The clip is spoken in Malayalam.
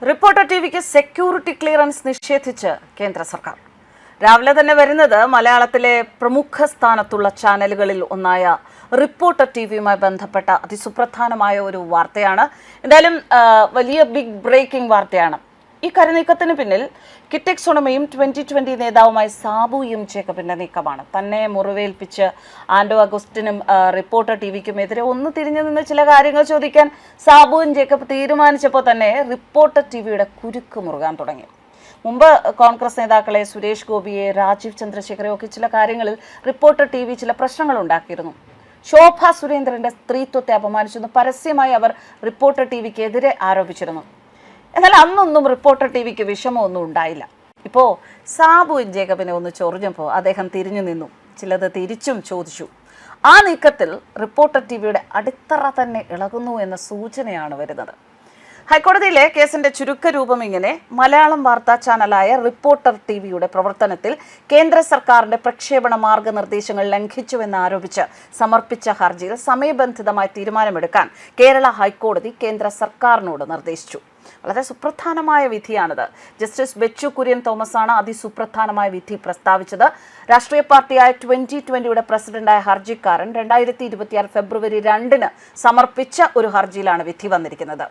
റിപ്പോർട്ടർ ടിവിക്ക് സെക്യൂരിറ്റി ക്ലിയറൻസ് നിഷേധിച്ച് കേന്ദ്ര സർക്കാർ. രാവിലെ തന്നെ വരുന്നത് മലയാളത്തിലെ പ്രമുഖ സ്ഥാനത്തുള്ള ചാനലുകളിൽ ഒന്നായ റിപ്പോർട്ടർ ടിവിയുമായി ബന്ധപ്പെട്ട അതിസുപ്രധാനമായ ഒരു വാർത്തയാണ്. എന്തായാലും വലിയ ബിഗ് ബ്രേക്കിംഗ് വാർത്തയാണ്. ഈ കരുനീക്കത്തിന് പിന്നിൽ കിറ്റെക്സ് ഉടമയും 2020 നേതാവുമായ സാബു എം ജേക്കബിന്റെ നീക്കമാണ്. തന്നെ മുറിവേൽപ്പിച്ച് ആൻഡോ അഗസ്റ്റിനും റിപ്പോർട്ടർ ടിവിക്കുമെതിരെ ഒന്ന് തിരിഞ്ഞു നിന്ന് ചില കാര്യങ്ങൾ ചോദിക്കാൻ സാബു എം ജേക്കബ് തീരുമാനിച്ചപ്പോൾ തന്നെ റിപ്പോർട്ടർ ടിവിയുടെ കുരുക്ക് മുറുകാൻ തുടങ്ങി. മുമ്പ് കോൺഗ്രസ് നേതാക്കളെ സുരേഷ് ഗോപിയെ, രാജീവ് ചന്ദ്രശേഖരെ ഒക്കെ ചില കാര്യങ്ങളിൽ റിപ്പോർട്ടർ ടിവി ചില പ്രശ്നങ്ങൾ ഉണ്ടാക്കിയിരുന്നു. ശോഭ സുരേന്ദ്രന്റെ സ്ത്രീത്വത്തെ അപമാനിച്ചെന്ന് പരസ്യമായി അവർ റിപ്പോർട്ടർ ടിവിക്ക് എതിരെ ആരോപിച്ചിരുന്നു. എന്നാൽ അന്നൊന്നും റിപ്പോർട്ടർ ടിവിക്ക് വിഷമമൊന്നും ഉണ്ടായില്ല. ഇപ്പോൾ സാബു ജേക്കബിനെ ഒന്ന് ചൊറിഞ്ഞപ്പോൾ അദ്ദേഹം തിരിഞ്ഞു നിന്നു, ചിലത് തിരിച്ചും ചോദിച്ചു. ആ നീക്കത്തിൽ റിപ്പോർട്ടർ ടിവിയുടെ അടിത്തറ തന്നെ ഇളകുന്നു എന്ന സൂചനയാണ് വരുന്നത്. ഹൈക്കോടതിയിലെ കേസിന്റെ ചുരുക്കരൂപം ഇങ്ങനെ: മലയാളം വാർത്താ ചാനലായ റിപ്പോർട്ടർ ടിവിയുടെ പ്രവർത്തനത്തിൽ കേന്ദ്ര സർക്കാരിന്റെ പ്രക്ഷേപണ മാർഗനിർദ്ദേശങ്ങൾ ലംഘിച്ചുവെന്നാരോപിച്ച് സമർപ്പിച്ച ഹർജിയിൽ സമയബന്ധിതമായി തീരുമാനമെടുക്കാൻ കേരള ഹൈക്കോടതി കേന്ദ്ര സർക്കാരിനോട് നിർദ്ദേശിച്ചു. വളരെ സുപ്രധാനമായ വിധിയാണിത്. ജസ്റ്റിസ് ബെച്ചു കുര്യൻ തോമസാണ് അതിസുപ്രധാനമായ വിധി പ്രസ്താവിച്ചത്. രാഷ്ട്രീയ പാർട്ടിയായ 2020യുടെ പ്രസിഡന്റായ ഹർജിക്കാരൻ 2026 ഫെബ്രുവരി 2 സമർപ്പിച്ച ഒരു ഹർജിയിലാണ് വിധി വന്നിരിക്കുന്നത്.